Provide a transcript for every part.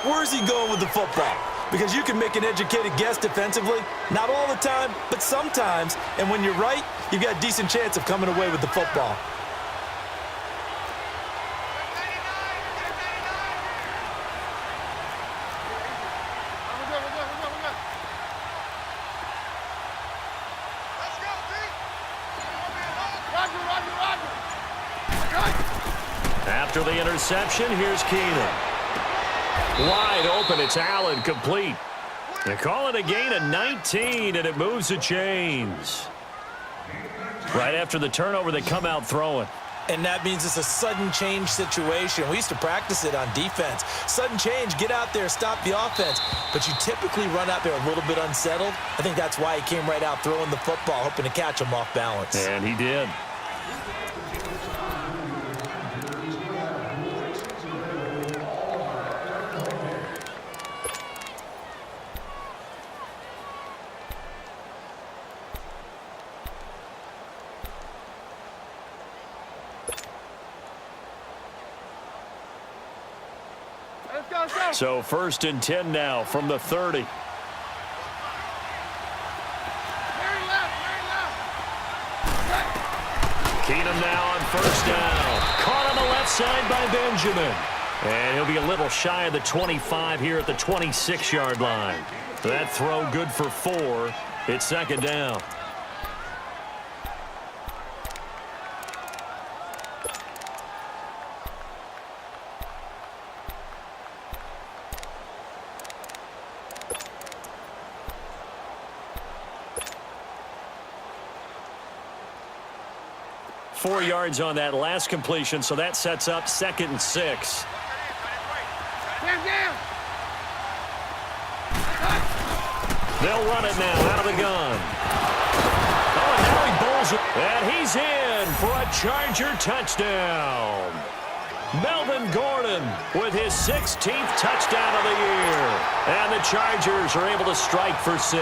Where's he going with the football? Because you can make an educated guess defensively, not all the time, but sometimes. And when you're right, you've got a decent chance of coming away with the football. After the interception, here's Keenan. Wide open, it's Allen, complete. They call it a gain of 19, and it moves the chains. Right after the turnover, they come out throwing. And that means it's a sudden change situation. We used to practice it on defense. Sudden change, get out there, stop the offense. But you typically run out there a little bit unsettled. I think that's why he came right out throwing the football, hoping to catch him off balance. And he did. So 1st and 10 now from the 30. Keenum now on 1st down. Caught on the left side by Benjamin. And he'll be a little shy of the 25 here at the 26-yard line. That throw good for 4. It's 2nd down. Four yards on that last completion, so that sets up 2nd and 6. They'll run it now out of the gun. Oh, and now he bowls it. And he's in for a Charger touchdown. Melvin Gordon with his 16th touchdown of the year. And the Chargers are able to strike for 6.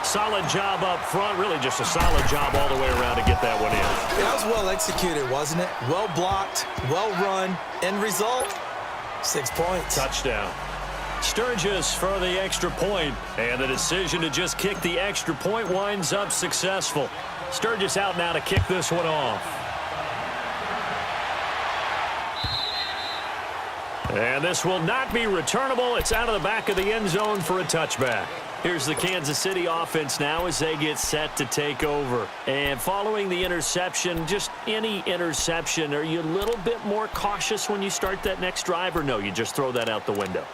Solid job up front, really just a solid job all the way around to get that one in. That was well executed, wasn't it? Well blocked, well run. End result, 6 points. Touchdown. Sturgis for the extra point, and the decision to just kick the extra point winds up successful. Sturgis out now to kick this one off. And this will not be returnable. It's out of the back of the end zone for a touchback. Here's the Kansas City offense now as they get set to take over. And following the interception, just any interception, are you a little bit more cautious when you start that next drive, or no, you just throw that out the window?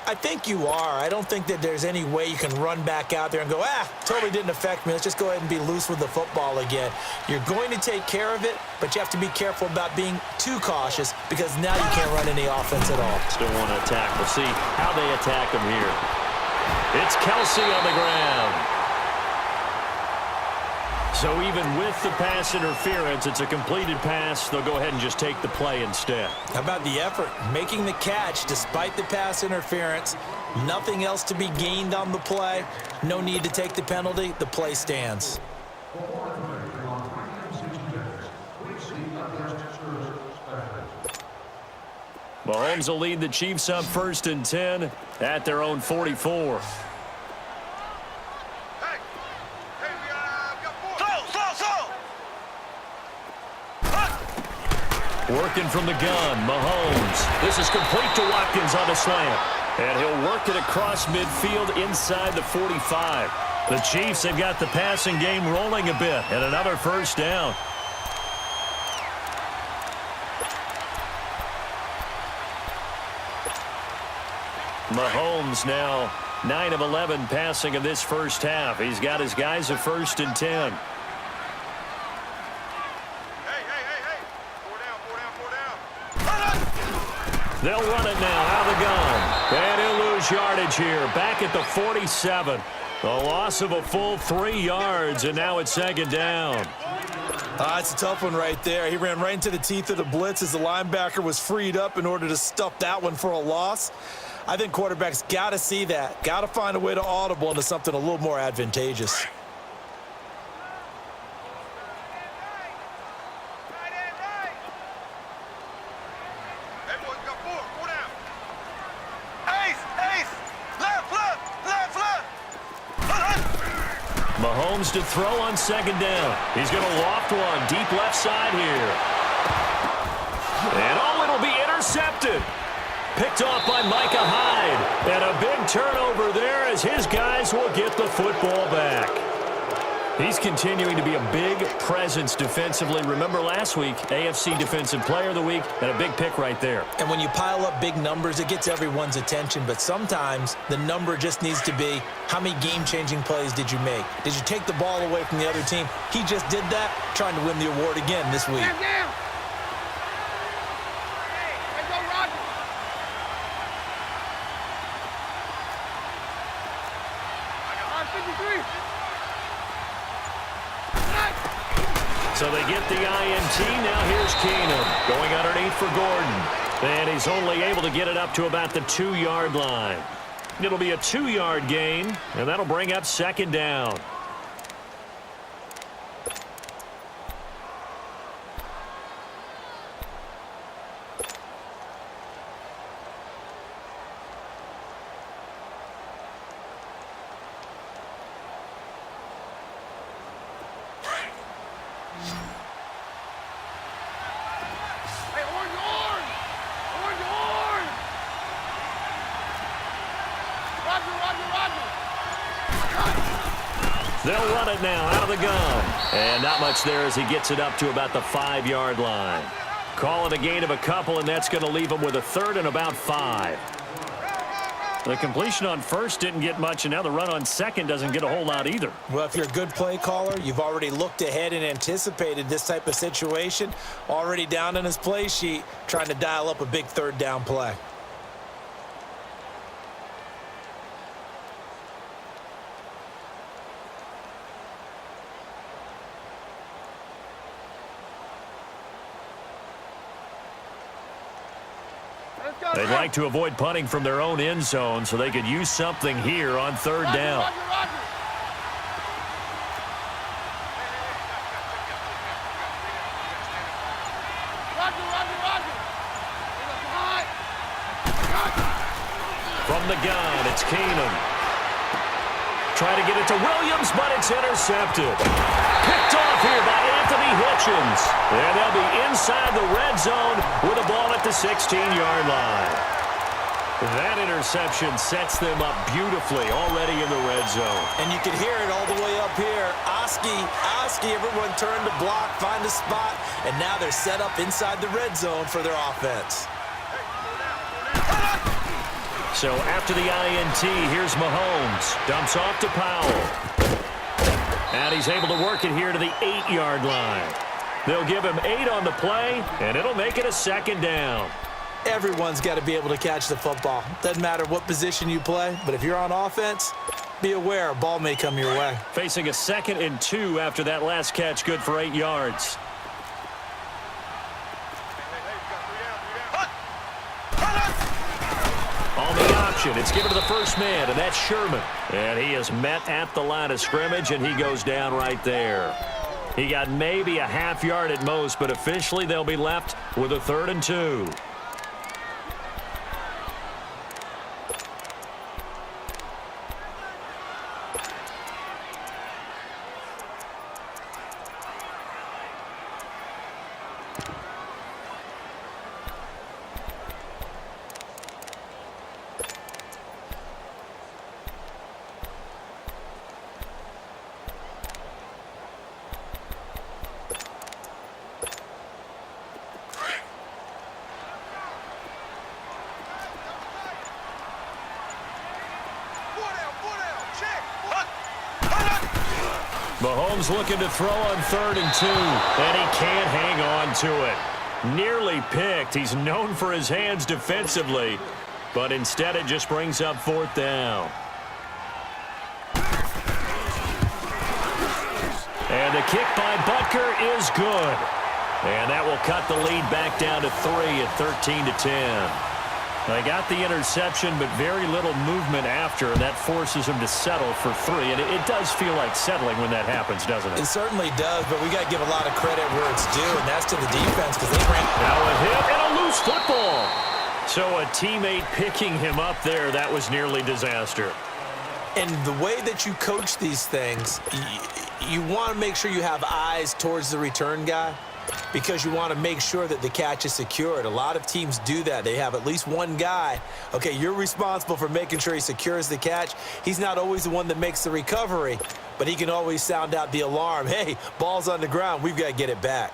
I think you are. I don't think that there's any way you can run back out there and go, totally didn't affect me. Let's just go ahead and be loose with the football again. You're going to take care of it, but you have to be careful about being too cautious because now you can't run any offense at all. Still want to attack. We'll see how they attack him here. It's Kelsey on the ground. So even with the pass interference, it's a completed pass. They'll go ahead and just take the play instead. How about the effort? Making the catch despite the pass interference. Nothing else to be gained on the play. No need to take the penalty. The play stands. Mahomes will lead the Chiefs up 1st and 10 at their own 44. Working from the gun, Mahomes. This is complete to Watkins on the slant. And he'll work it across midfield inside the 45. The Chiefs have got the passing game rolling a bit. And another 1st down. Mahomes now 9 of 11 passing in this first half. He's got his guys at 1st and 10. They'll run it now out of the gun. And he'll lose yardage here. Back at the 47. A loss of a full 3 yards, and now it's 2nd down. It's a tough one right there. He ran right into the teeth of the blitz as the linebacker was freed up in order to stuff that one for a loss. I think quarterbacks got to see that. Got to find a way to audible into something a little more advantageous. Mahomes to throw on second down. He's going to loft one deep left side here. And it'll be intercepted. Picked off by Micah Hyde. And a big turnover there as his guys will get the football back. He's continuing to be a big presence defensively. Remember last week, AFC Defensive Player of the Week, and a big pick right there. And when you pile up big numbers, it gets everyone's attention. But sometimes the number just needs to be, how many game-changing plays did you make? Did you take the ball away from the other team? He just did that, trying to win the award again this week. Down. Let's go, Roger. So they get the INT. Now here's Keenum going underneath for Gordon. And he's only able to get it up to about the 2-yard line. It'll be a 2-yard gain, and that'll bring up second down. They'll run it now out of the gun. And not much there as he gets it up to about the 5-yard line. Call it a gain of a couple, and that's going to leave him with a third and about 5. The completion on first didn't get much, and now the run on second doesn't get a whole lot either. Well, if you're a good play caller, you've already looked ahead and anticipated this type of situation. Already down in his play sheet, trying to dial up a big third down play. They'd like to avoid punting from their own end zone so they could use something here on third down. From the gun, it's Keenum. Try to get it to Williams, but it's intercepted. Picked off here by Anthony Hitchens. And they'll be inside the red zone with a ball at the 16-yard line. That interception sets them up beautifully already in the red zone. And you can hear it all the way up here. Oski, everyone turned to block, find a spot, and now they're set up inside the red zone for their offense. So after the INT, here's Mahomes. Dumps off to Powell. And he's able to work it here to the 8-yard line. They'll give him 8 on the play, and it'll make it a second down. Everyone's got to be able to catch the football. Doesn't matter what position you play, but if you're on offense, be aware a ball may come your way. Facing a 2nd and 2 after that last catch, good for 8 yards. On the option, it's given to the first man, and that's Sherman. And he is met at the line of scrimmage, and he goes down right there. He got maybe a half yard at most, but officially they'll be left with a 3rd and 2. Mahomes looking to throw on 3rd and 2, and he can't hang on to it. Nearly picked. He's known for his hands defensively, but instead it just brings up 4th down. And the kick by Butker is good. And that will cut the lead back down to 3 at 13-10. They got the interception, but very little movement after, and that forces him to settle for 3. And it does feel like settling when that happens, doesn't it? It certainly does, but we got to give a lot of credit where it's due, and that's to the defense because they ran. Now a hit and a loose football. So a teammate picking him up there, that was nearly disaster. And the way that you coach these things, you want to make sure you have eyes towards the return guy because you want to make sure that the catch is secured. A lot of teams do that. They have at least one guy. Okay, you're responsible for making sure he secures the catch. He's not always the one that makes the recovery, but he can always sound out the alarm. Hey, ball's on the ground. We've got to get it back.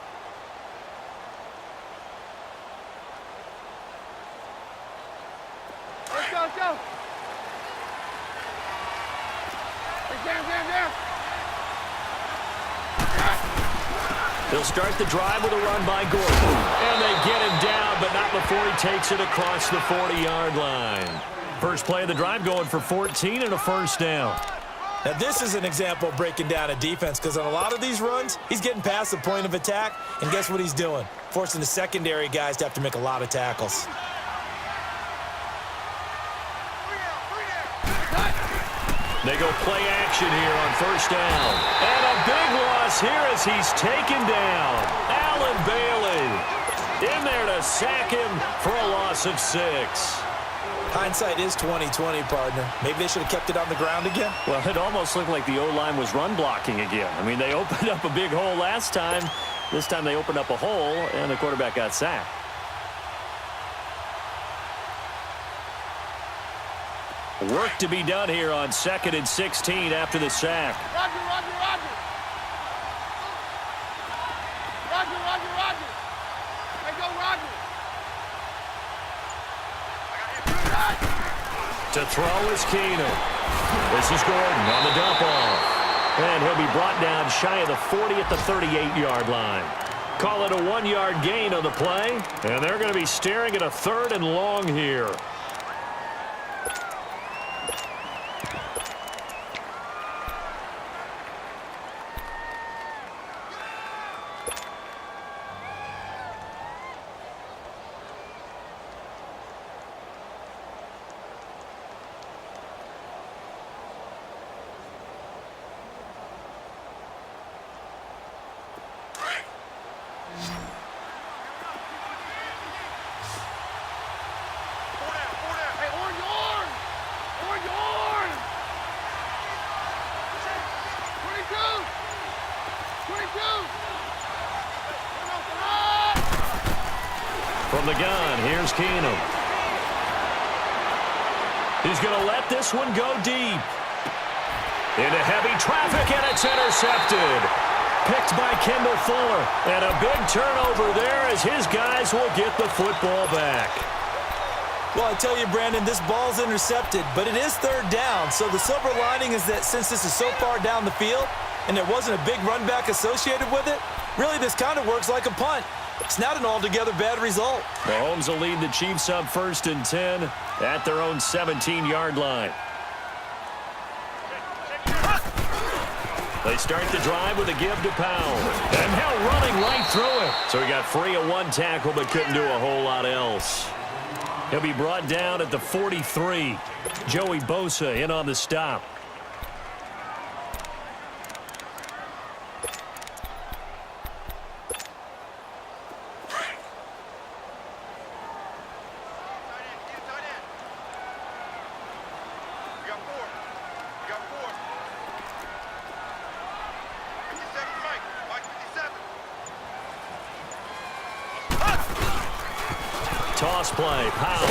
Let's go, let's go. Down. They'll start the drive with a run by Gordon. And they get him down, but not before he takes it across the 40-yard line. First play of the drive going for 14 and a first down. Now, this is an example of breaking down a defense because on a lot of these runs, he's getting past the point of attack, and guess what he's doing? Forcing the secondary guys to have to make a lot of tackles. They go play action here on first down. And a big loss here as he's taken down. Allen Bailey in there to sack him for a loss of 6. Hindsight is 20/20, partner. Maybe they should have kept it on the ground again. Well, it almost looked like the O-line was run blocking again. I mean, they opened up a big hole last time. This time they opened up a hole, and the quarterback got sacked. Work to be done here on 2nd and 16 after the sack. Roger. Hey, go, Roger. To throw is Keenum. This is Gordon on the dump off. And he'll be brought down shy of the 40 at the 38-yard line. Call it a 1-yard gain on the play. And they're going to be staring at a 3rd and long here. From the gun, here's Keenum. He's going to let this one go deep. Into heavy traffic, and it's intercepted. Picked by Kendall Fuller. And a big turnover there as his guys will get the football back. Well, I tell you, Brandon, this ball's intercepted, but it is 3rd down. So the silver lining is that since this is so far down the field and there wasn't a big run back associated with it, really this kind of works like a punt. It's not an altogether bad result. Mahomes will lead the Chiefs up 1st and 10 at their own 17-yard line. They start the drive with a give to Powell. And now running right through it. So he got free of 1 tackle but couldn't do a whole lot else. He'll be brought down at the 43. Joey Bosa in on the stop. Toss play, Powell.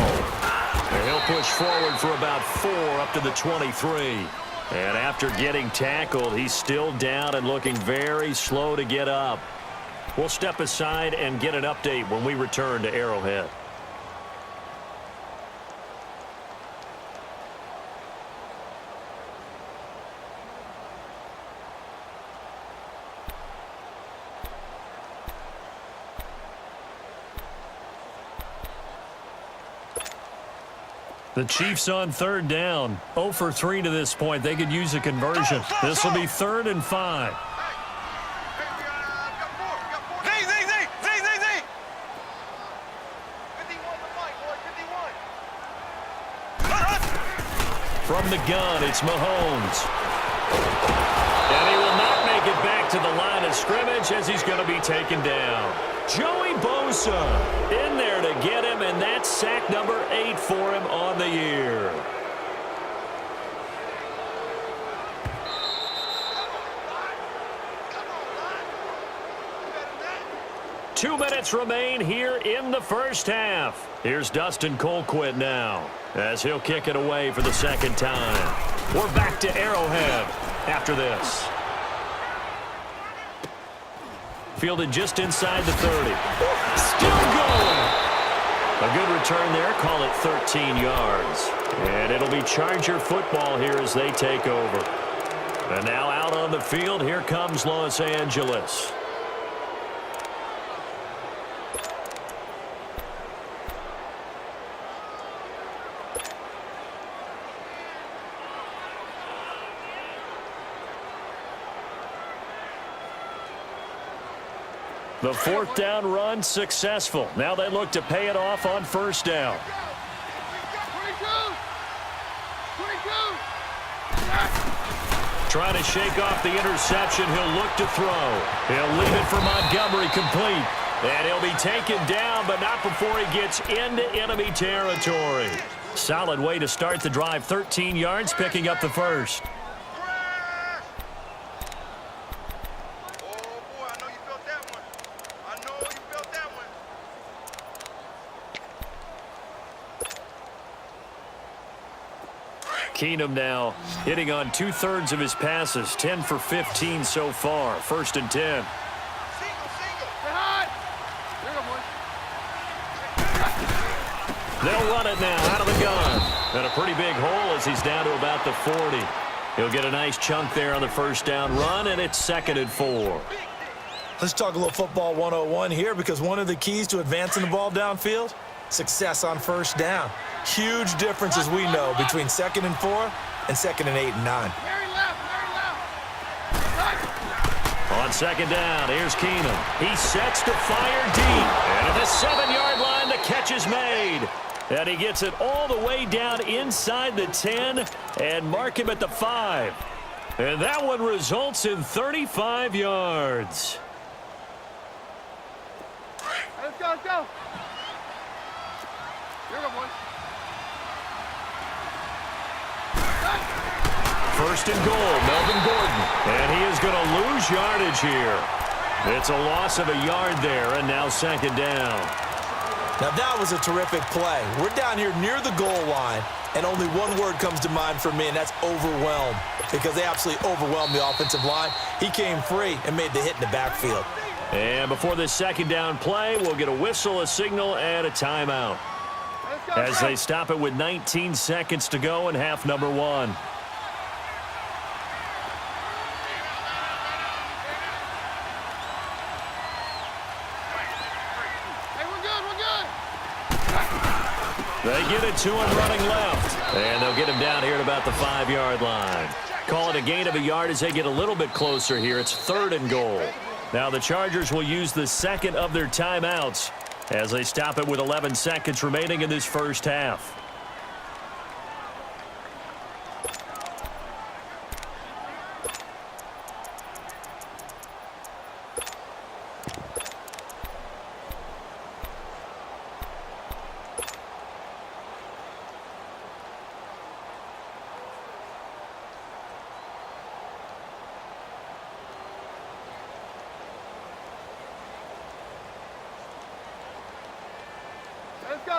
And he'll push forward for about 4 up to the 23. And after getting tackled, he's still down and looking very slow to get up. We'll step aside and get an update when we return to Arrowhead. The Chiefs on 3rd down. 0 for 3 to this point. They could use a conversion. This will be 3rd and 5. From the gun, it's Mahomes. And he will not make it back to the line of scrimmage as he's going to be taken down. Joey Bosa in there to get him, and that's sack number 8 for him on the year. 2 minutes remain here in the first half. Here's Dustin Colquitt now as he'll kick it away for the second time. We're back to Arrowhead after this. Fielded just inside the 30. Still going. A good return there. Call it 13 yards. And it'll be Charger football here as they take over. And now out on the field, here comes Los Angeles. The fourth down run successful. Now they look to pay it off on first down. 22. Trying to shake off the interception. He'll look to throw. He'll leave it for Montgomery complete. And he'll be taken down, but not before he gets into enemy territory. Solid way to start the drive. 13 yards, picking up the first. Keenum now hitting on 2/3 of his passes, 10 for 15 so far. 1st and 10. They'll run it now out of the gun. And a pretty big hole as he's down to about the 40. He'll get a nice chunk there on the first down run, and it's 2nd and 4. Let's talk a little football 101 here, because one of the keys to advancing the ball downfield, success on first down. Huge difference, as we know, between 2nd and 4 and 2nd and 8 and 9. On 2nd down, here's Keenum. He sets to fire deep. And at the 7-yard line, the catch is made. And he gets it all the way down inside the 10 and mark him at the 5. And that one results in 35 yards. Let's go, let's go. Here we go, boys. 1st and goal, Melvin Gordon. And he is going to lose yardage here. It's a loss of a yard there, and now 2nd down. Now that was a terrific play. We're down here near the goal line, and only one word comes to mind for me, and that's overwhelmed, because they absolutely overwhelmed the offensive line. He came free and made the hit in the backfield. And before this 2nd down play, we'll get a whistle, a signal, and a timeout as they stop it with 19 seconds to go in half number 1. They get it to him running left. And they'll get him down here at about the 5-yard line. Call it a gain of a yard as they get a little bit closer here. It's 3rd and goal. Now the Chargers will use the second of their timeouts as they stop it with 11 seconds remaining in this first half.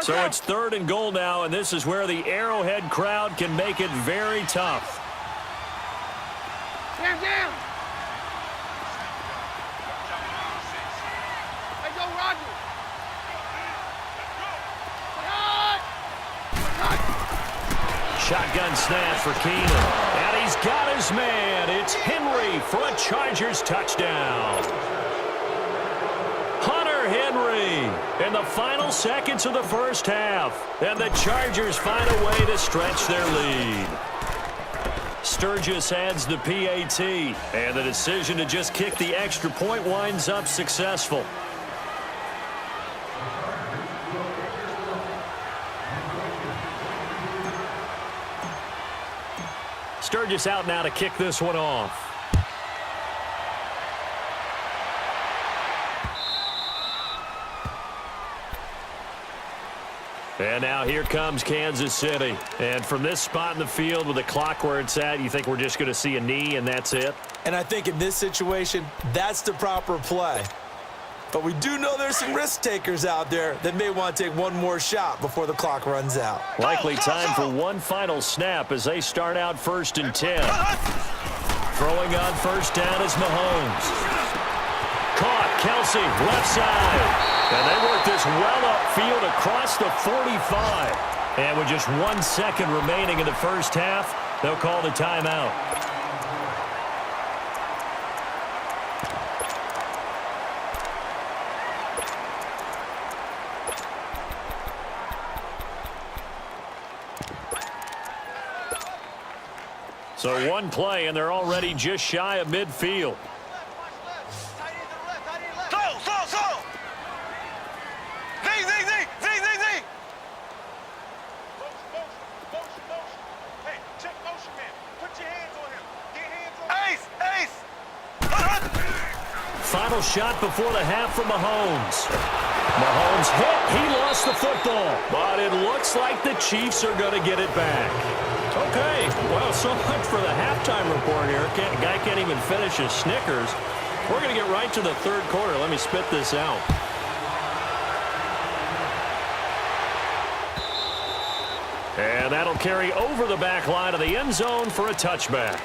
So it's 3rd and goal now, and this is where the Arrowhead crowd can make it very tough. Down, down. Hey, go, Roger. Shotgun snap for Keenum. And he's got his man. It's Henry for a Chargers touchdown. Henry in the final seconds of the first half. And the Chargers find a way to stretch their lead. Sturgis adds the PAT. And the decision to just kick the extra point winds up successful. Sturgis out now to kick this one off. And now here comes Kansas City. And from this spot in the field with the clock where it's at, you think we're just going to see a knee and that's it? And I think in this situation, that's the proper play. But we do know there's some risk takers out there that may want to take one more shot before the clock runs out. Likely time for one final snap as they start out 1st and 10. Throwing on first down is Mahomes. Caught, Kelsey, left side. And they work this well upfield across the 45. And with just 1 second remaining in the first half, they'll call the timeout. So one play, and they're already just shy of midfield. Final shot before the half for Mahomes. Mahomes hit. He lost the football. But it looks like the Chiefs are going to get it back. Okay, well, so much for the halftime report here. Guy can't even finish his Snickers. We're going to get right to the third quarter. Let me spit this out. And that'll carry over the back line of the end zone for a touchback.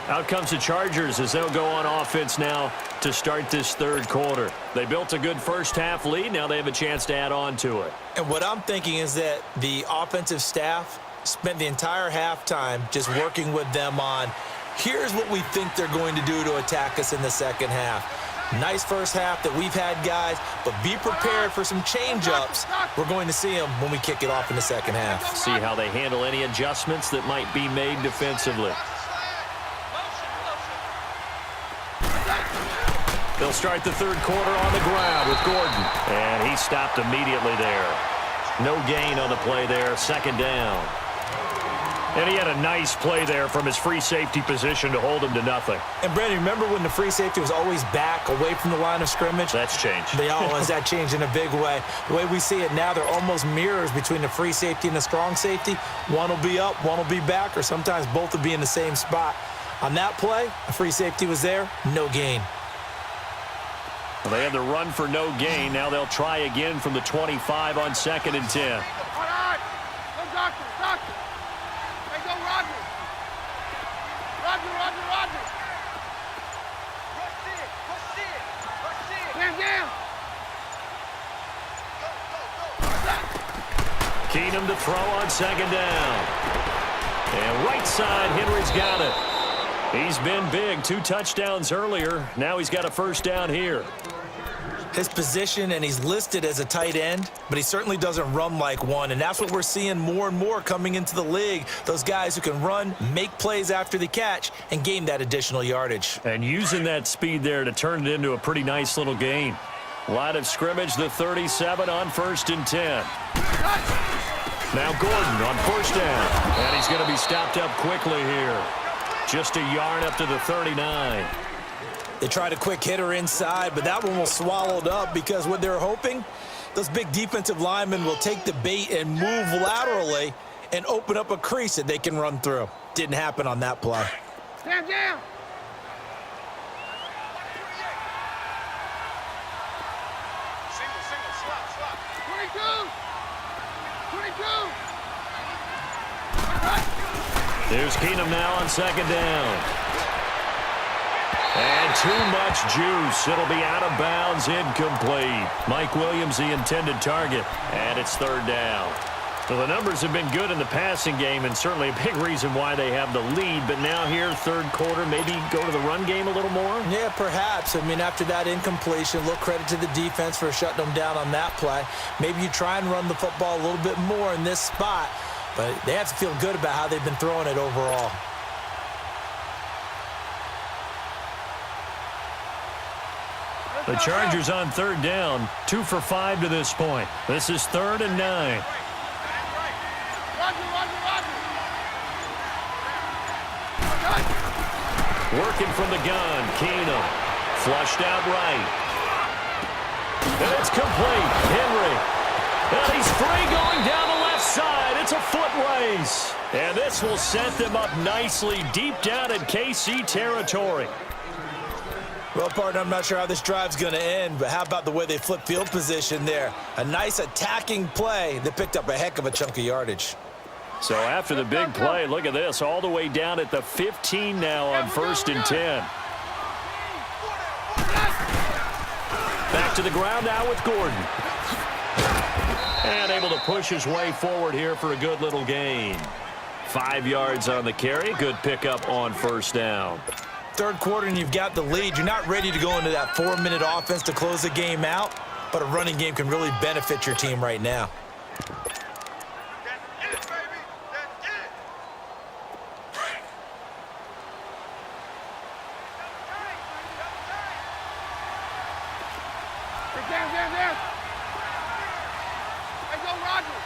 Out comes the Chargers as they'll go on offense now to start this third quarter. They built a good first half lead. Now they have a chance to add on to it. And what I'm thinking is that the offensive staff spent the entire halftime just working with them on, here's what we think they're going to do to attack us in the second half. Nice first half that we've had, guys, but be prepared for some change-ups. We're going to see them when we kick it off in the second half. See how they handle any adjustments that might be made defensively. They'll start the third quarter on the ground with Gordon. And he stopped immediately there. No gain on the play there, second down. And he had a nice play there from his free safety position to hold him to nothing. And, Brandon, remember when the free safety was always back away from the line of scrimmage? That's changed. That changed in a big way. The way we see it now, they're almost mirrors between the free safety and the strong safety. One will be up, one will be back, or sometimes both will be in the same spot. On that play, the free safety was there, no gain. Well, they had the run for no gain. Now they'll try again from the 25 on 2nd and 10. All right. Go, doctor. Hey, go, Roger. Roger. Rush in. Stand down. Go. Keenum to throw on 2nd down. And right side, Henry's got it. He's been big. 2 touchdowns earlier. Now he's got a first down here. His position, and he's listed as a tight end, but he certainly doesn't run like one, and that's what we're seeing more and more coming into the league. Those guys who can run, make plays after the catch, and gain that additional yardage. And using that speed there to turn it into a pretty nice little gain. Line of scrimmage, the 37 on 1st and 10. Now Gordon on first down, and he's going to be stopped up quickly here. Just a yard up to the 39. They tried a quick hitter inside, but that one was swallowed up because what they're hoping, those big defensive linemen will take the bait and move laterally and open up a crease that they can run through. Didn't happen on that play. Stand down. Single, slot. 22. Here's Keenum now on 2nd down. And too much juice. It'll be out of bounds, incomplete. Mike Williams, the intended target, and it's 3rd down. So the numbers have been good in the passing game, and certainly a big reason why they have the lead. But now here, 3rd quarter, maybe go to the run game a little more? Yeah, perhaps. I mean, after that incompletion, a little credit to the defense for shutting them down on that play. Maybe you try and run the football a little bit more in this spot, but they have to feel good about how they've been throwing it overall. The Chargers on 3rd down, 2 for 5 to this point. This is 3rd and 9. Working from the gun, Keenum. Flushed out right. And it's complete. Henry. And he's free going down the left side. It's a foot race. And this will set them up nicely deep down in KC territory. Well, partner, I'm not sure how this drive's going to end, but how about the way they flip field position there? A nice attacking play that picked up a heck of a chunk of yardage. So after the big play, look at this, all the way down at the 15 now on 1st and 10. Back to the ground now with Gordon. And able to push his way forward here for a good little gain. 5 yards on the carry. Good pickup on 1st down. Third quarter and you've got the lead. You're not ready to go into that 4-minute offense to close the game out, but a running game can really benefit your team right now. Down. Hey, go, Roger.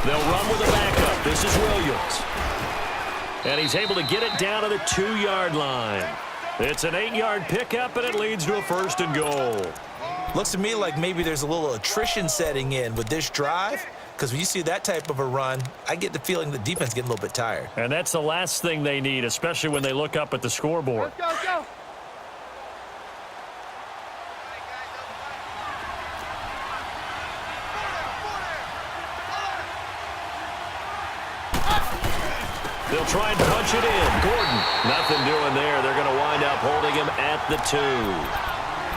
They'll run with a backup. This is Williams. And he's able to get it down to the 2-yard line. It's an 8-yard pickup, and it leads to a 1st and goal. Looks to me like maybe there's a little attrition setting in with this drive, because when you see that type of a run, I get the feeling the defense getting a little bit tired. And that's the last thing they need, especially when they look up at the scoreboard. Let's go. They'll try and punch it in. Gordon, nothing doing there. They're going to wind up holding him at the 2.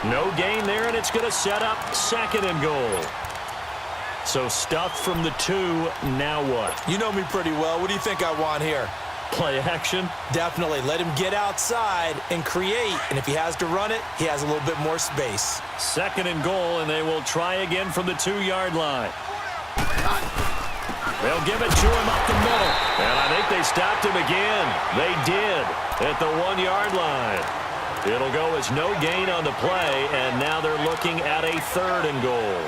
No gain there, and it's going to set up 2nd and goal. So stuffed from the 2, now what? You know me pretty well. What do you think I want here? Play action? Definitely. Let him get outside and create, and if he has to run it, he has a little bit more space. 2nd and goal, and they will try again from the 2-yard line. They'll give it to him up the middle. And I think they stopped him again. They did at the 1-yard line. It'll go as no gain on the play, and now they're looking at a 3rd and goal.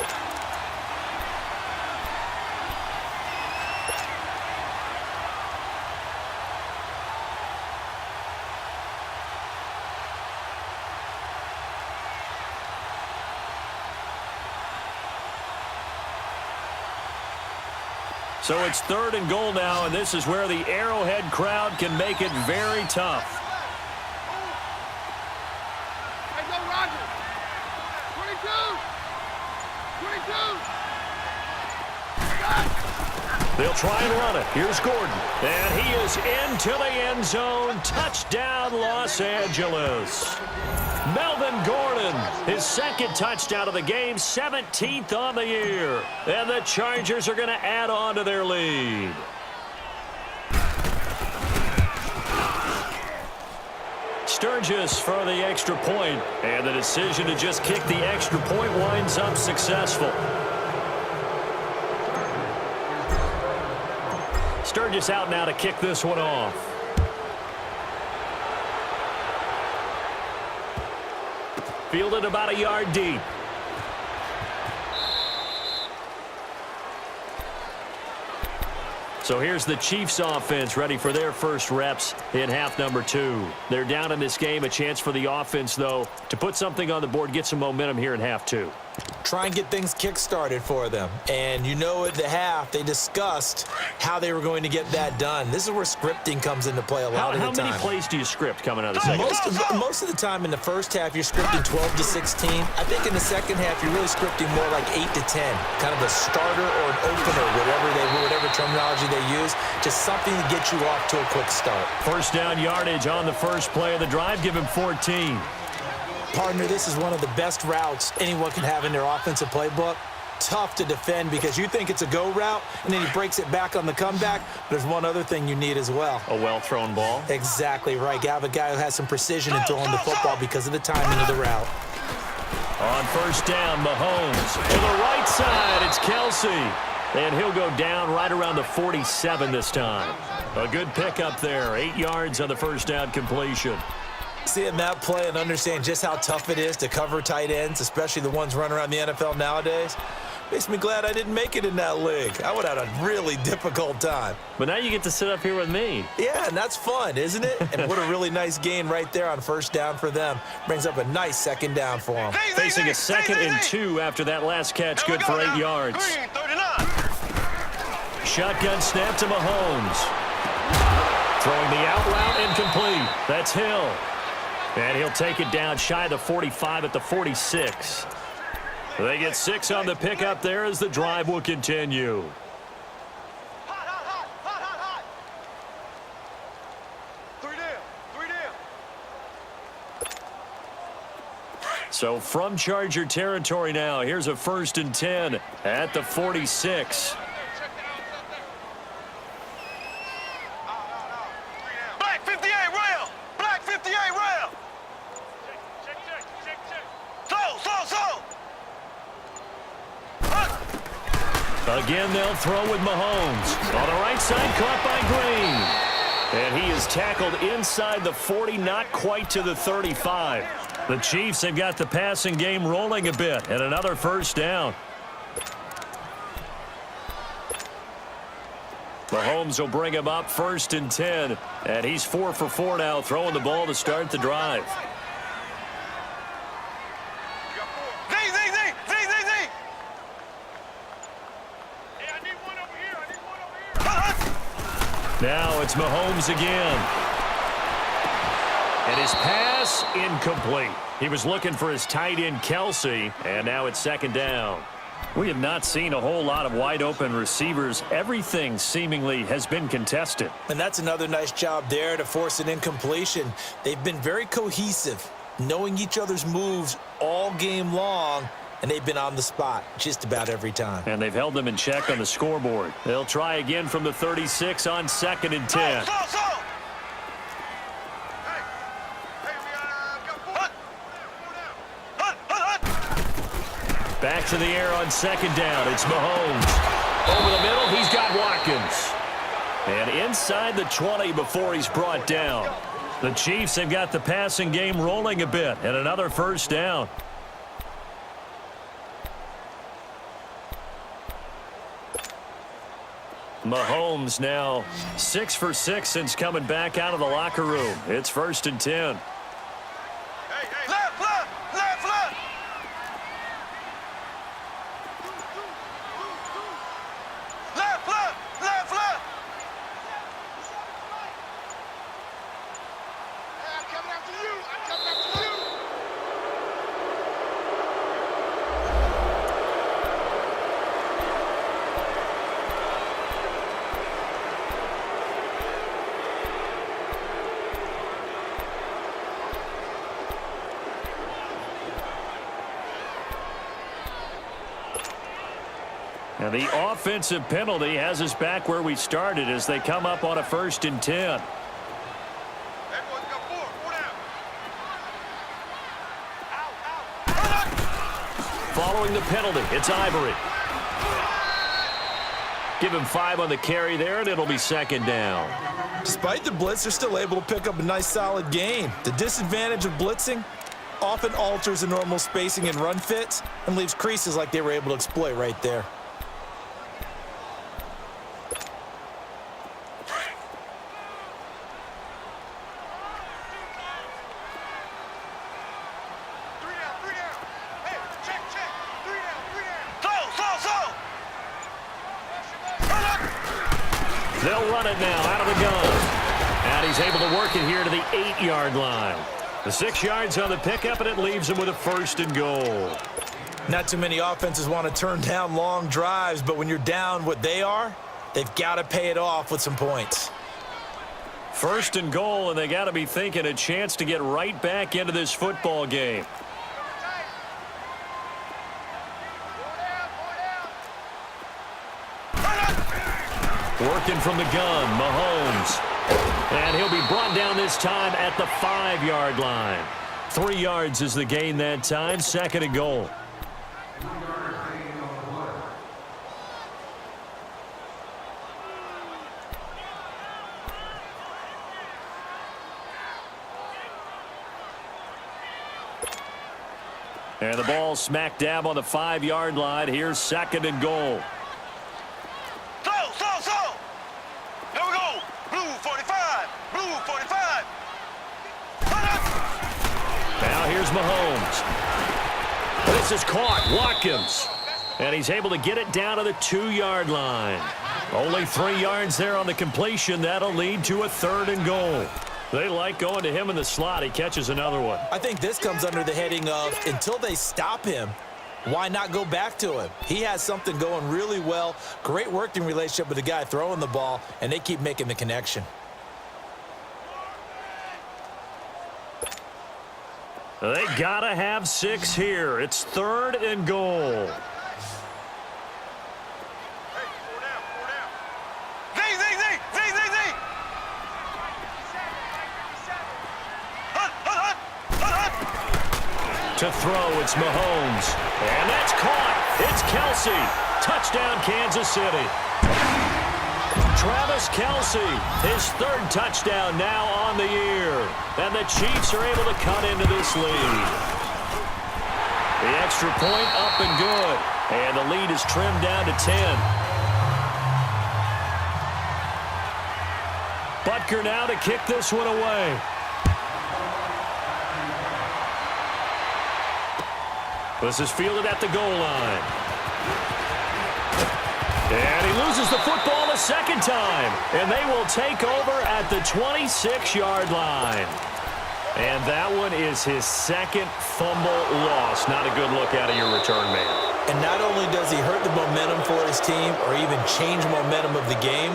So it's 3rd and goal now, and this is where the Arrowhead crowd can make it very tough. Hey, go, Roger. 22. They'll try and run it. Here's Gordon. And he is into the end zone. Touchdown, Los Angeles. Melvin Gordon, his 2nd touchdown of the game, 17th on the year. And the Chargers are going to add on to their lead. Sturgis for the extra point. And the decision to just kick the extra point winds up successful. Sturgis out now to kick this one off. Fielded about a yard deep. So here's the Chiefs offense ready for their first reps in half number 2. They're down in this game. A chance for the offense, though, to put something on the board, get some momentum here in half 2. Try and get things kick-started for them. And you know at the half, they discussed how they were going to get that done. This is where scripting comes into play a lot of the time. How many plays do you script coming out of the second half? Most of the time in the first half, you're scripting 12 to 16. I think in the second half, you're really scripting more like 8 to 10. Kind of a starter or an opener, whatever terminology they use. Just something to get you off to a quick start. 1st down yardage on the first play of the drive. Give him 14. Partner, this is one of the best routes anyone can have in their offensive playbook. Tough to defend because you think it's a go route, and then he breaks it back on the comeback. There's one other thing you need as well. A well-thrown ball. Exactly right. You have a guy who has some precision in throwing the football because of the timing of the route. On 1st down, Mahomes. To the right side, it's Kelsey. And he'll go down right around the 47 this time. A good pickup there. 8 yards on the 1st down completion. Seeing that play and understand just how tough it is to cover tight ends, especially the ones running around the NFL nowadays, makes me glad I didn't make it in that league. I would have had a really difficult time. But now you get to sit up here with me. Yeah, and that's fun, isn't it? And what a really nice gain right there on 1st down for them. Brings up a nice 2nd down for them. Facing a 2nd and 2 after that last catch, good for 8 yards. Shotgun snap to Mahomes. Throwing the out route incomplete. That's Hill. And he'll take it down shy of the 45 at the 46. They get 6 on the pickup there as the drive will continue. So from Charger territory now, here's a 1st and 10 at the 46. Black 58 rail! Black 58 rail! Again, they'll throw with Mahomes. On the right side, caught by Green. And he is tackled inside the 40, not quite to the 35. The Chiefs have got the passing game rolling a bit, and another 1st down. Mahomes will bring him up 1st and 10, and he's 4 for 4 now, throwing the ball to start the drive. Now it's Mahomes again. And his pass incomplete. He was looking for his tight end, Kelsey, and now it's 2nd down. We have not seen a whole lot of wide open receivers. Everything seemingly has been contested. And that's another nice job there to force an incompletion. They've been very cohesive, knowing each other's moves all game long, and they've been on the spot just about every time. And they've held them in check on the scoreboard. They'll try again from the 36 on 2nd and 10. Back to the air on 2nd down. It's Mahomes. Over the middle, he's got Watkins. And inside the 20 before he's brought down. The Chiefs have got the passing game rolling a bit, and another 1st down. Mahomes now 6 for 6 since coming back out of the locker room. It's 1st and 10. And the offensive penalty has us back where we started as they come up on a 1st and 10. Following the penalty, it's Ivory. Give him 5 on the carry there, and it'll be 2nd down. Despite the blitz, they're still able to pick up a nice, solid gain. The disadvantage of blitzing often alters the normal spacing and run fits and leaves creases like they were able to exploit right there. They'll run it now out of the gun. And he's able to work it here to the 8-yard line. The 6 yards on the pickup, and it leaves him with a 1st and goal. Not too many offenses want to turn down long drives, but when you're down what they are, they've got to pay it off with some points. 1st and goal, and they got to be thinking a chance to get right back into this football game. Working from the gun, Mahomes. And he'll be brought down this time at the 5-yard line. 3 yards is the gain that time, 2nd and goal. And the ball smack dab on the 5-yard line. Here's 2nd and goal. Here we go. Blue 45. Blue 45. Now here's Mahomes. This is caught. Watkins. And he's able to get it down to the 2-yard line. Only 3 yards there on the completion. That'll lead to a 3rd and goal. They like going to him in the slot. He catches another one. I think this comes under the heading of until they stop him, why not go back to him? He has something going really well. Great working relationship with the guy throwing the ball, and they keep making the connection. They gotta have 6 here. It's 3rd and goal. To throw, it's Mahomes. And that's caught. It's Kelsey. Touchdown, Kansas City. Travis Kelsey, his 3rd touchdown now on the year. And the Chiefs are able to cut into this lead. The extra point up and good. And the lead is trimmed down to 10. Butker now to kick this one away. This is fielded at the goal line. And he loses the football a 2nd time. And they will take over at the 26-yard line. And that one is his 2nd fumble loss. Not a good look out of your return man. And not only does he hurt the momentum for his team or even change momentum of the game,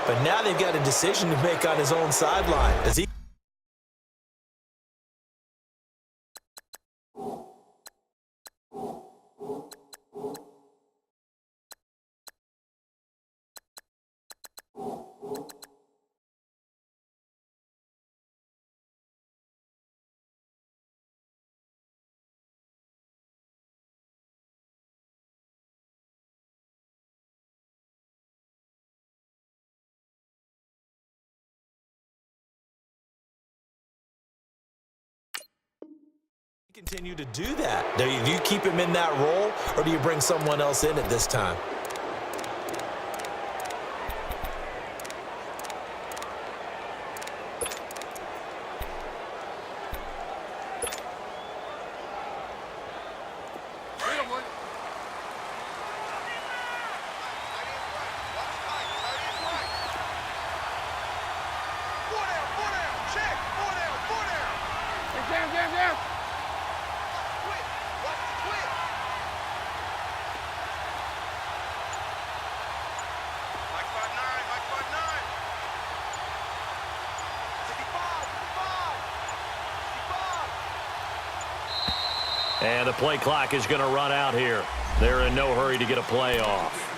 but now they've got a decision to make on his own sideline. Does he continue to do that? Do you keep him in that role, or do you bring someone else in at this time? And the play clock is going to run out here. They're in no hurry to get a play off.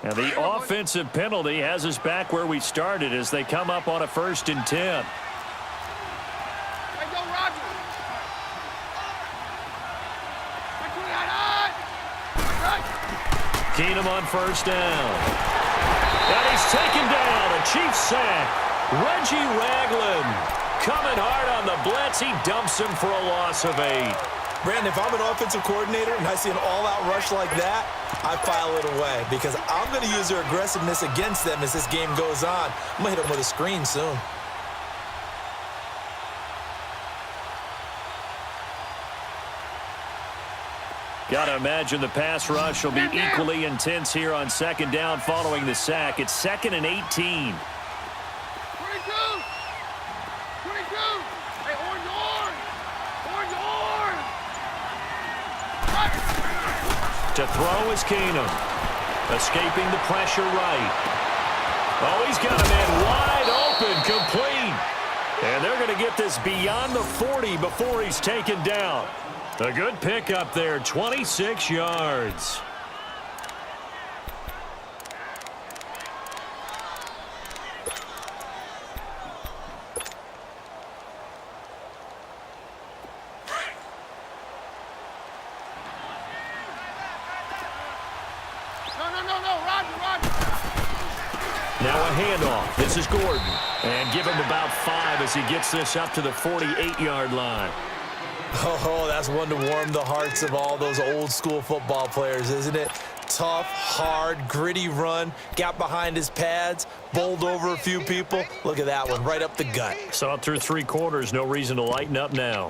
And the offensive penalty has us back where we started as they come up on a 1st and 10. Keenum on 1st down. And he's taken down. A Chiefs sack. Reggie Ragland coming hard on the blitz. He dumps him for a loss of 8. Brandon, if I'm an offensive coordinator and I see an all-out rush like that, I file it away because I'm going to use their aggressiveness against them as this game goes on. I'm going to hit them with a screen soon. Got to imagine the pass rush will be equally intense here on 2nd down following the sack. It's 2nd and 18. 22! 22! Hey, orange! To throw is Keenum. Escaping the pressure right. Oh, he's got a man wide open, complete. And they're going to get this beyond the 40 before he's taken down. A good pickup there, 26 yards. Now a handoff. This is Gordon. And give him about 5 as he gets this up to the 48-yard line. Oh, that's one to warm the hearts of all those old-school football players, isn't it? Tough, hard, gritty run, got behind his pads, bowled over a few people. Look at that one, right up the gut. Saw it through 3 quarters, no reason to lighten up now.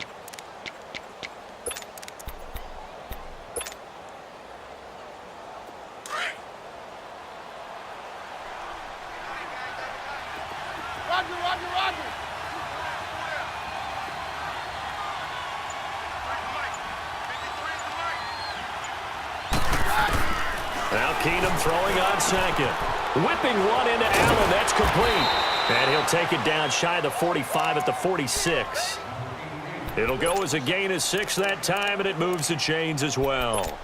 Roger. Now Keenum throwing on second. Whipping one into Allen. That's complete. And he'll take it down shy of the 45 at the 46. It'll go as a gain of 6 that time, and it moves the chains as well.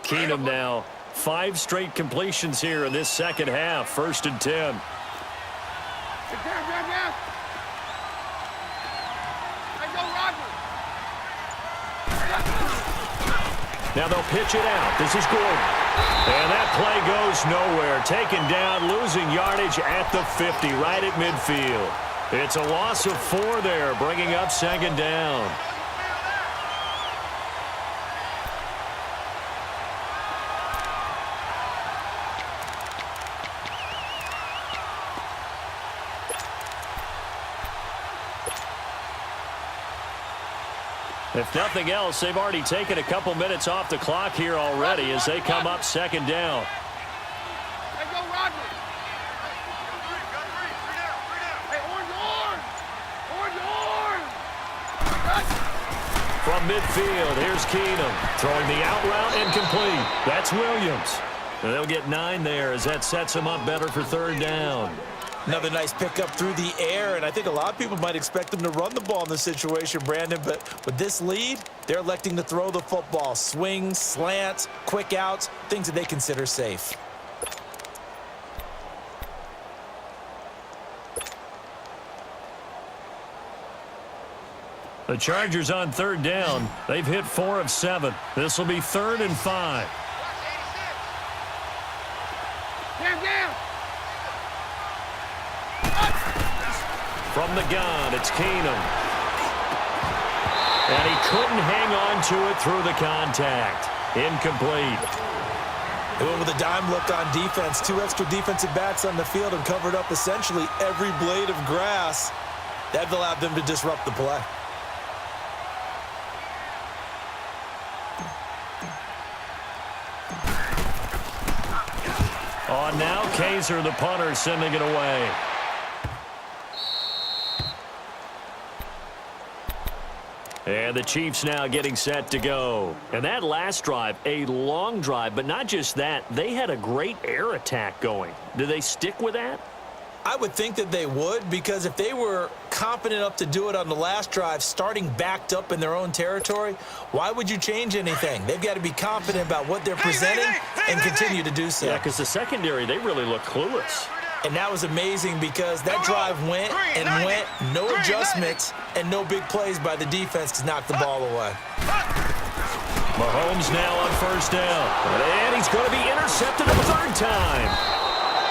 Keenum now, 5 straight completions here in this second half. 1st and 10. Down. Hey, go, Roger. Now they'll pitch it out. This is Gordon. And that play goes nowhere. Taken down, losing yardage at the 50, right at midfield. It's a loss of 4 there, bringing up 2nd down. If nothing else, they've already taken a couple minutes off the clock here already as they come up 2nd down. Hey, go, Roger. Hey, orange. From midfield, here's Keenum. Throwing the out route and complete. That's Williams. And they'll get 9 there as that sets them up better for 3rd down. Another nice pickup through the air, and I think a lot of people might expect them to run the ball in this situation, Brandon, but with this lead, they're electing to throw the football. Swings, slants, quick outs, things that they consider safe. The Chargers on 3rd down. They've hit 4 of 7. This will be 3rd and 5. Down. From the gun, it's Keenum. And he couldn't hang on to it through the contact. Incomplete. They went with a dime look on defense. 2 extra defensive backs on the field and covered up essentially every blade of grass. That allowed them to disrupt the play. Now Kaiser, the punter, sending it away. And the Chiefs now getting set to go. And that last drive, a long drive, but not just that. They had a great air attack going. Do they stick with that? I would think that they would, because if they were confident enough to do it on the last drive, starting backed up in their own territory, why would you change anything? They've got to be confident about what they're presenting and continue to do so. Yeah, because the secondary, they really look clueless. And that was amazing because that drive went and went, no adjustments, and no big plays by the defense to knock the ball away. Mahomes now on 1st down. And he's going to be intercepted a 3rd time.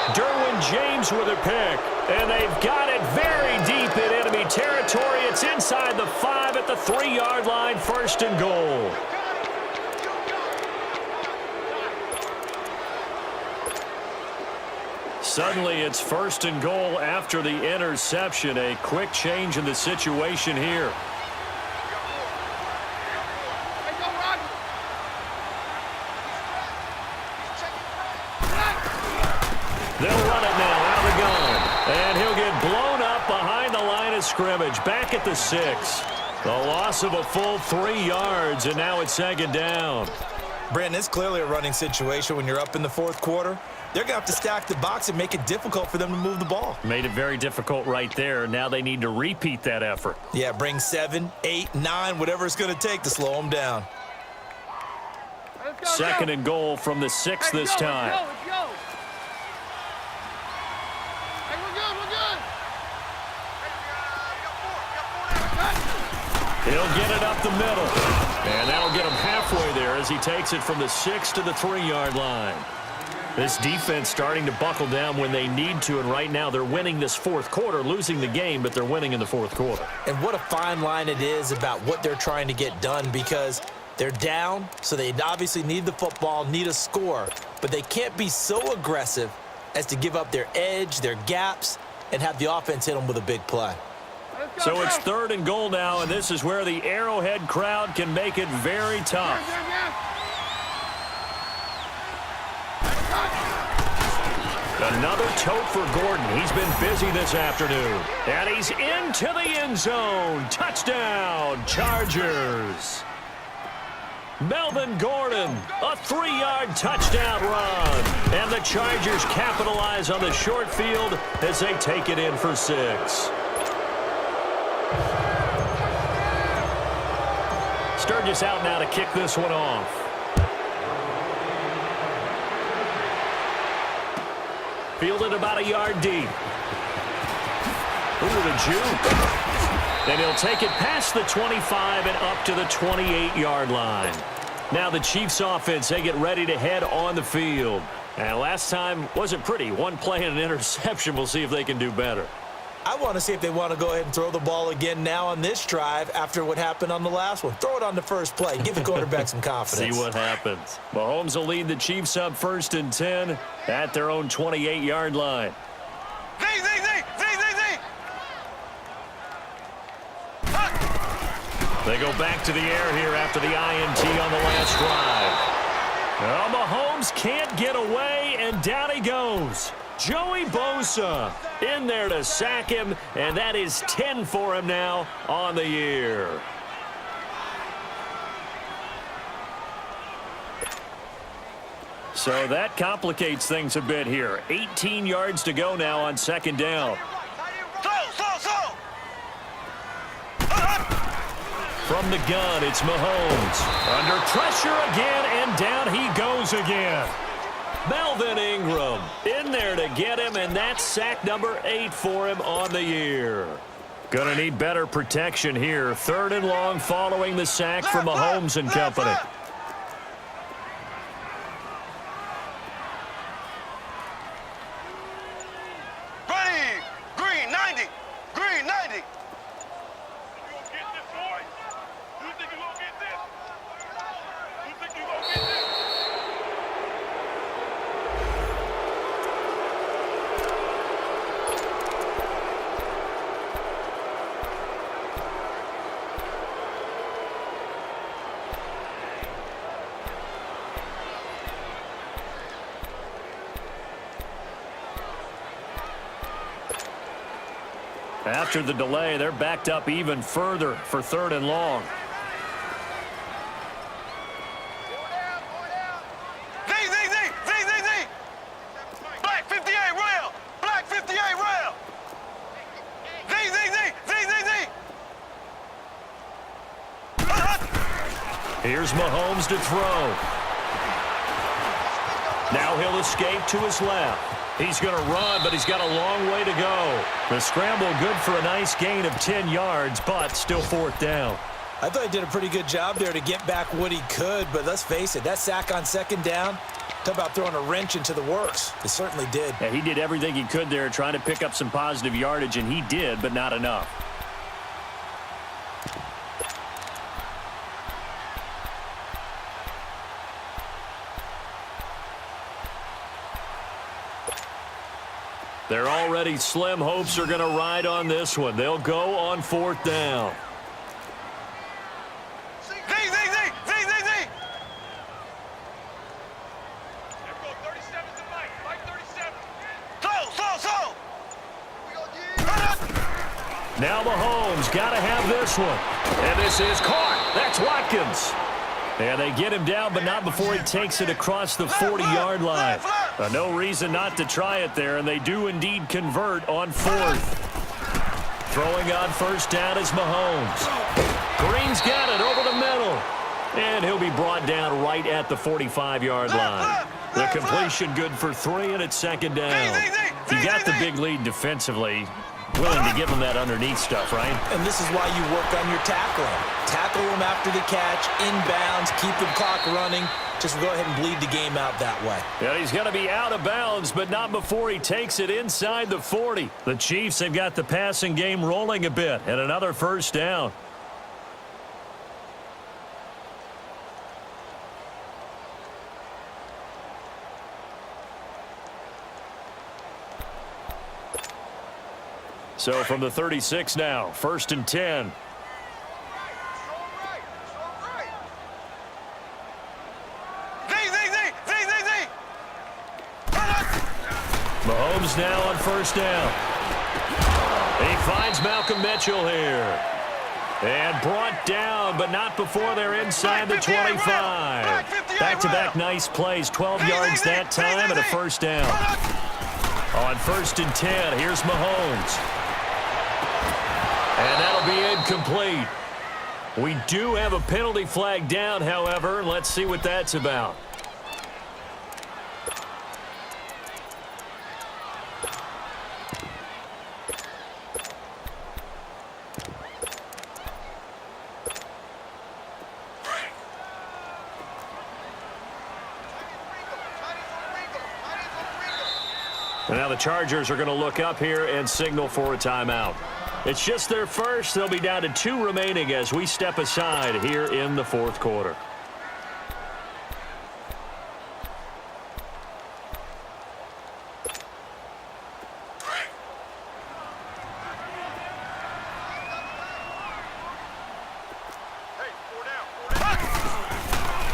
Derwin James with a pick, and they've got it very deep in enemy territory. It's inside the 5 at the 3-yard line, 1st and goal. Suddenly it's 1st and goal after the interception. A quick change in the situation here. They'll run it now out of the gun. And he'll get blown up behind the line of scrimmage. Back at the 6. The loss of a full 3 yards, and now it's 2nd down. Brandon, it's clearly a running situation when you're up in the 4th quarter. They're going to have to stack the box and make it difficult for them to move the ball. Made it very difficult right there. Now they need to repeat that effort. Yeah, bring 7, 8, 9, whatever it's going to take to slow them down. 2nd and goal from the 6 this time. Let's go. He'll get it up the middle. And that'll get him halfway there as he takes it from the 6 to the 3-yard line. This defense starting to buckle down when they need to, and right now they're winning this fourth quarter, losing the game, but they're winning in the fourth quarter. And what a fine line it is about what they're trying to get done, because they're down, so they obviously need the football, need a score, but they can't be so aggressive as to give up their edge, their gaps, and have the offense hit them with a big play. So it's 3rd and goal now, and this is where the Arrowhead crowd can make it very tough. Another tote for Gordon. He's been busy this afternoon. And he's into the end zone. Touchdown, Chargers. Melvin Gordon, a 3-yard touchdown run. And the Chargers capitalize on the short field as they take it in for 6. Sturgis out now to kick this one off. Fielded about a yard deep. Ooh, the juke. Then he'll take it past the 25 and up to the 28-yard line. Now the Chiefs offense, they get ready to head on the field. And last time wasn't pretty. One play and an interception. We'll see if they can do better. I want to see if they want to go ahead and throw the ball again now on this drive after what happened on the last one. Throw it on the first play. Give the quarterback some confidence. See what happens. Mahomes will lead the Chiefs up 1st and 10 at their own 28-yard line. Z. They go back to the air here after the INT on the last drive. Well, Mahomes can't get away, and down he goes. Joey Bosa in there to sack him, and that is 10 for him now on the year. So that complicates things a bit here. 18 yards to go now on 2nd down. From the gun, it's Mahomes. Under pressure again, and down he goes again. Melvin Ingram in there to get him, and that's sack number 8 for him on the year. Gonna need better protection here. 3rd and long following the sack from Mahomes and company. Ready! Green 90! Green 90! After the delay, they're backed up even further for 3rd and long. Z. Black 58 rail. Black 58 rail. Z. Here's Mahomes to throw. Now he'll escape to his left. He's going to run, but he's got a long way to go. The scramble good for a nice gain of 10 yards, but still 4th down. I thought he did a pretty good job there to get back what he could, but let's face it, that sack on 2nd down, talk about throwing a wrench into the works. It certainly did. Yeah, he did everything he could there trying to pick up some positive yardage, and he did, but not enough. They're already slim hopes are going to ride on this one. They'll go on 4th down. Z. Slow. Now Mahomes got to have this one. And this is caught. That's Watkins. And they get him down, but not before he takes it across the 40-yard line. No reason not to try it there, and they do indeed convert on 4th. Throwing on 1st down is Mahomes. Green's got it over the middle. And he'll be brought down right at the 45-yard line. The completion good for 3, and it's 2nd down. You got the big lead defensively. willing to give them that underneath stuff, right? And this is why you work on your tackling. Tackle them after the catch, inbounds, keep the clock running. Just go ahead and bleed the game out that way. Yeah, he's going to be out of bounds, but not before he takes it inside the 40. The Chiefs have got the passing game rolling a bit, and another first down. So from the 36 now, 1st and 10. Mahomes now on 1st down. He finds Malcolm Mitchell here. And brought down, but not before they're inside the 25. Back-to-back nice plays, 12 yards that time and a first down. On 1st and 10, here's Mahomes. And that'll be incomplete. We do have a penalty flag down, however. Let's see what that's about. And now the Chargers are going to look up here and signal for a timeout. It's just their first. They'll be down to 2 remaining as we step aside here in the 4th quarter.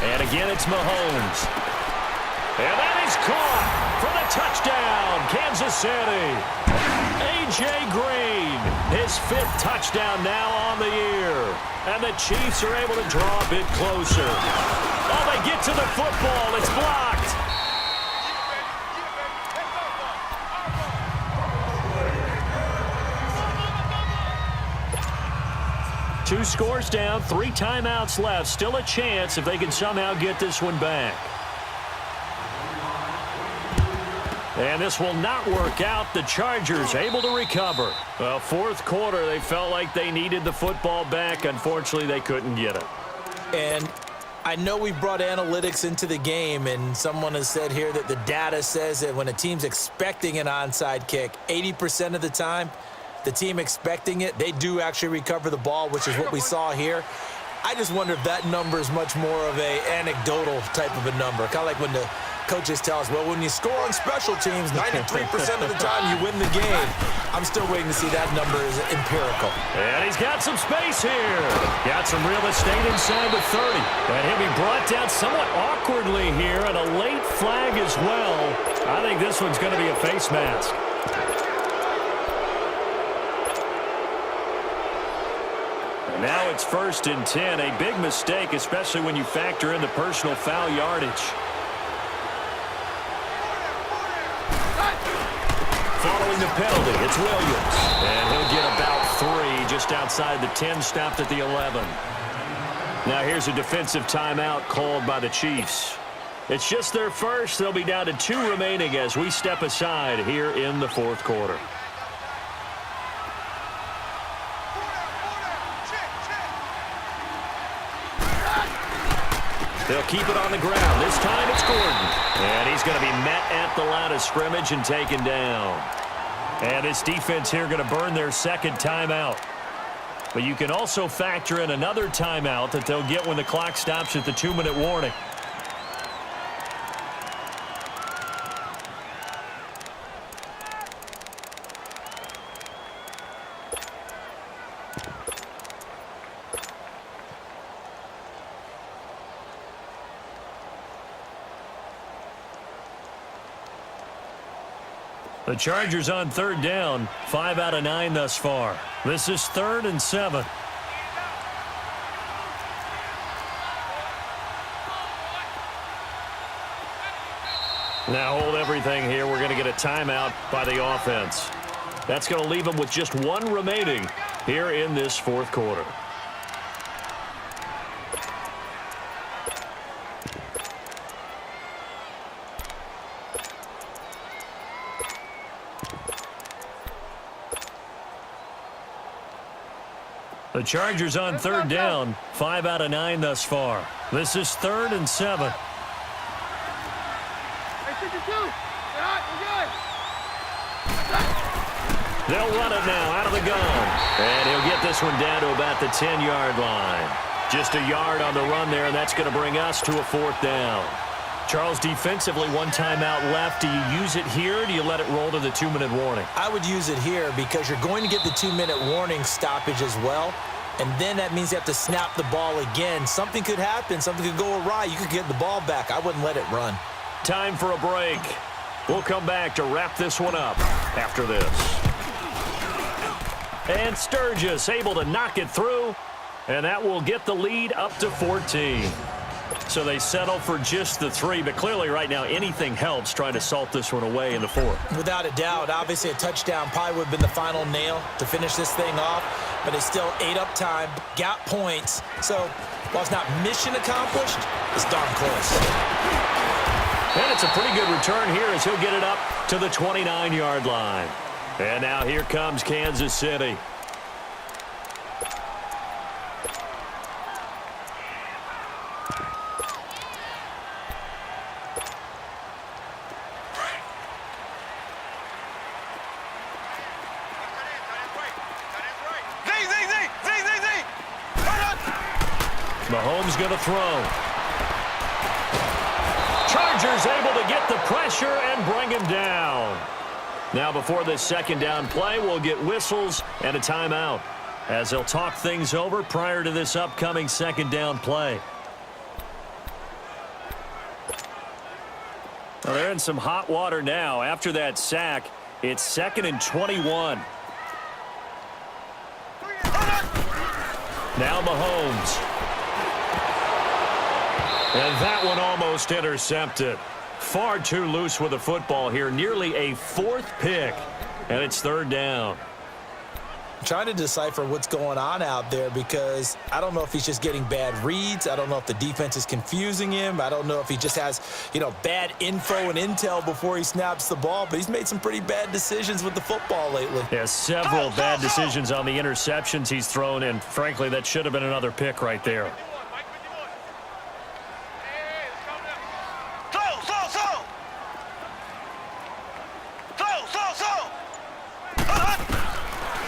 And again, it's Mahomes. And that is caught for the touchdown, Kansas City. A.J. Green, his 5th touchdown now on the year. And the Chiefs are able to draw a bit closer. Oh, they get to the football. It's blocked. Two scores down, 3 timeouts left. Still a chance if they can somehow get this one back. And this will not work out. The Chargers able to recover. Well, 4th quarter, they felt like they needed the football back. Unfortunately, they couldn't get it. And I know we brought analytics into the game, and someone has said here that the data says that when a team's expecting an onside kick, 80% of the time, the team expecting it, they do actually recover the ball, which is what we saw here. I just wonder if that number is much more of a anecdotal type of a number. Kind of like when the coaches tell us, well, when you score on special teams, 93% of the time you win the game. I'm still waiting to see that number is empirical. And he's got some space here. Got some real estate inside the 30. And he'll be brought down somewhat awkwardly here, and a late flag as well. I think this one's going to be a face mask. And now it's 1st and 10. A big mistake, especially when you factor in the personal foul yardage. Following the penalty, it's Williams. And he'll get about 3 just outside the 10, stopped at the 11. Now here's a defensive timeout called by the Chiefs. It's just their first. They'll be down to 2 remaining as we step aside here in the 4th quarter. They'll keep it on the ground. This time it's Gordon. And he's going to be met at the line of scrimmage and taken down. And this defense here going to burn their 2nd timeout. But you can also factor in another timeout that they'll get when the clock stops at the 2-minute warning. The Chargers on 3rd down, 5 out of 9 thus far. This is 3rd and 7. Now hold everything here. We're going to get a timeout by the offense. That's going to leave them with just 1 remaining here in this 4th quarter. The Chargers on third down, 5 out of 9 thus far. This is 3rd and 7. They'll run it now out of the gun. And he'll get this one down to about the 10-yard line. Just a yard on the run there, and that's going to bring us to a 4th down. Charles, defensively, 1 timeout left. Do you use it here, or do you let it roll to the 2-minute warning? I would use it here because you're going to get the 2-minute warning stoppage as well. And then that means you have to snap the ball again. Something could happen. Something could go awry. You could get the ball back. I wouldn't let it run. Time for a break. We'll come back to wrap this one up after this. And Sturgis able to knock it through, and that will get the lead up to 14. So they settle for just the 3, but clearly right now anything helps trying to salt this one away in the 4th. Without a doubt, obviously a touchdown probably would have been the final nail to finish this thing off, but it's still ate up time, got points. So while it's not mission accomplished, it's darn close. And it's a pretty good return here as he'll get it up to the 29-yard line. And now here comes Kansas City. Mahomes going to throw. Chargers able to get the pressure and bring him down. Now before this 2nd down play, we'll get whistles and a timeout as they'll talk things over prior to this upcoming 2nd down play. Well, they're in some hot water now. After that sack, it's 2nd and 21. Now Mahomes. And that one almost intercepted. Far too loose with the football here. Nearly a 4th pick. And it's 3rd down. I'm trying to decipher what's going on out there because I don't know if he's just getting bad reads. I don't know if the defense is confusing him. I don't know if he just has, bad info and intel before he snaps the ball. But he's made some pretty bad decisions with the football lately. Yeah, several bad decisions on the interceptions he's thrown. And frankly, that should have been another pick right there.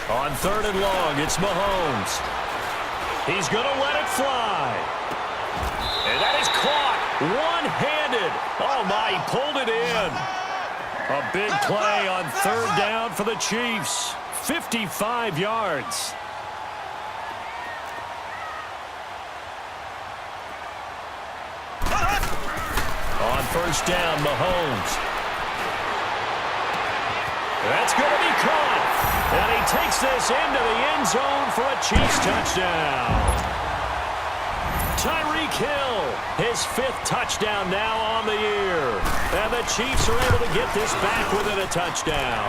On 3rd and long, it's Mahomes. He's going to let it fly. And that is caught one-handed. Oh, my, he pulled it in. A big play on 3rd down for the Chiefs. 55 yards. On 1st down, Mahomes. That's going to be caught. And he takes this into the end zone for a Chiefs touchdown. Tyreek Hill, his 5th touchdown now on the year. And the Chiefs are able to get this back within a touchdown.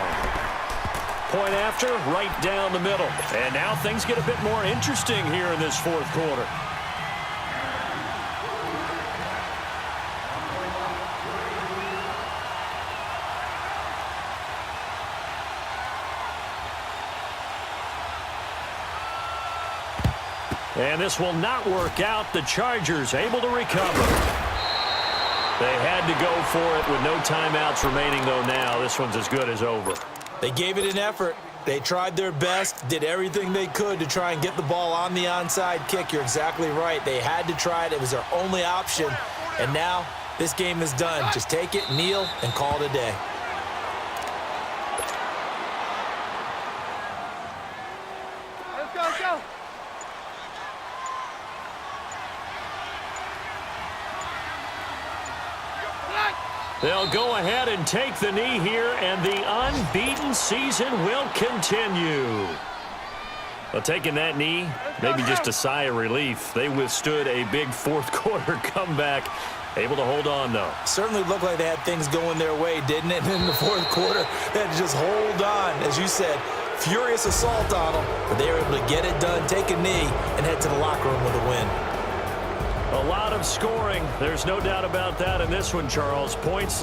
Point after, right down the middle. And now things get a bit more interesting here in this 4th quarter. And this will not work out. The Chargers able to recover. They had to go for it with no timeouts remaining, though, now. This one's as good as over. They gave it an effort. They tried their best, did everything they could to try and get the ball on the onside kick. You're exactly right. They had to try it. It was their only option. And now this game is done. Just take it, kneel, and call it a day. Let's go, let's go. They'll go ahead and take the knee here, and the unbeaten season will continue. Well, taking that knee, maybe just a sigh of relief. They withstood a big 4th quarter comeback. Able to hold on, though. Certainly looked like they had things going their way, didn't it? In the 4th quarter, they had to just hold on. As you said, furious assault on them, but they were able to get it done, take a knee, and head to the locker room with a win. A lot of scoring. There's no doubt about that in this one, Charles. Points